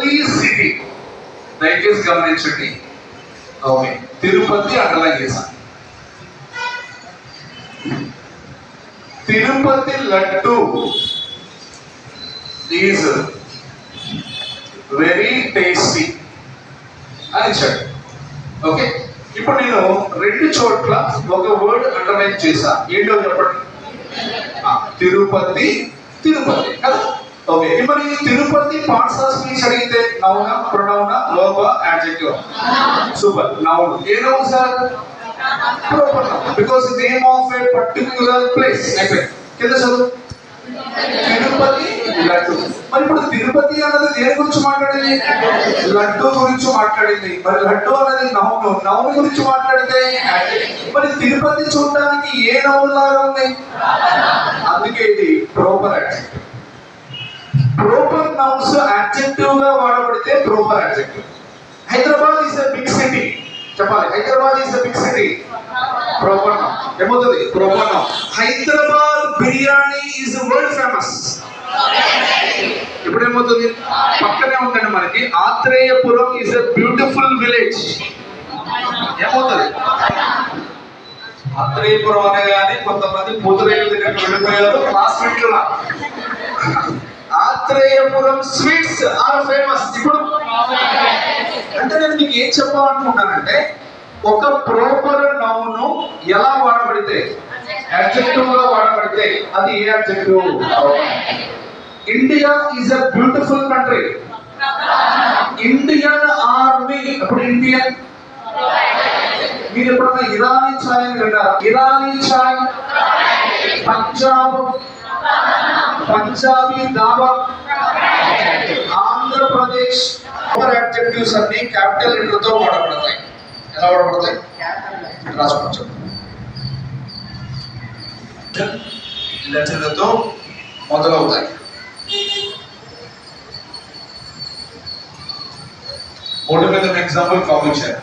Holi city. దయచేసి గమనించండి. Okay, Tirupati underline చేశాను. Tirupati laddu is very tasty అని ఇచ్చాడు. ఓకే, ఇప్పుడు నేను రెండు చోట్ల ఒక వర్డ్ అండర్లైన్ చేశా. ఏంటో చెప్పండి. తిరుపతి, తిరుపతి కదా. ఓకే, ఇప్పుడు ఈ తిరుపతి పార్ట్స్ ఆఫ్ స్పీచ్ అడిగితే నౌనా, ప్రొనౌనా, వర్బా, యాడ్జెక్టివ్? సూపర్. నౌన్. ఏ noun sir? Proper noun, because name of a particular place. అయిపోయింది. కింద చదువు. తిరుపతి లడ్డు. మరి ఇప్పుడు తిరుపతి అన్నది దేని గురించి మాట్లాడింది? లడ్డు గురించి మాట్లాడింది. మరి లడ్డు అనేది నౌన్, నౌన్ గురించి మాట్లాడితే మరి తిరుపతి చూడడానికి ఏ నౌన్ లాగా ఉంది? అందుకే ఇది proper adjective. Proper nouns adjective గా వాడబడితే proper adjective. Hyderabad is a big city చెప్పాలి. Hyderabad is a big city. Proper noun. ఏమవుతుంది? Proper noun. Hyderabad biryani is world famous. ఇప్పుడు ఏమవుతుంది? పక్కనే ఉందండి మనకి Atreyapuram is a beautiful village. ఏమవుతుంది? ఆత్రేయపురం అనగానే కొంతమంది పూతరేకుల దగ్గరికి వెళ్ళిపోయారు క్లాస్మేట్లు. Atreyapuram sweets are famous. ఇప్పుడు అంటే నేను మీకు ఏం చెప్పాలనుకుంటానంటే, ఒక ప్రాపర్ నౌన్ ఎలా వాడబడితే, అడ్జెక్టివ్ గా వాడబడితే అది ఏ adjective? India is a beautiful country. Indian army. అప్పుడు ఇండియన్. మీరు ఎప్పుడన్నా ఇరానీ ఛాయ్ అని విన్నారా? ఇరానీ ఛాయ్. పంజాబ్, పంజాబీ దాబా. ఆంధ్రప్రదేశ్. అడ్జెక్టివ్స్ అన్ని క్యాపిటల్ లెటర్ తో వాడబడతాయి. ఎలా వాడబడతాయి? రాసుకోవచ్చు. లెటర్లతో మొదలవుతాయి. బోర్డు మీద ఎగ్జాంపుల్ కాపీ ఇచ్చారు.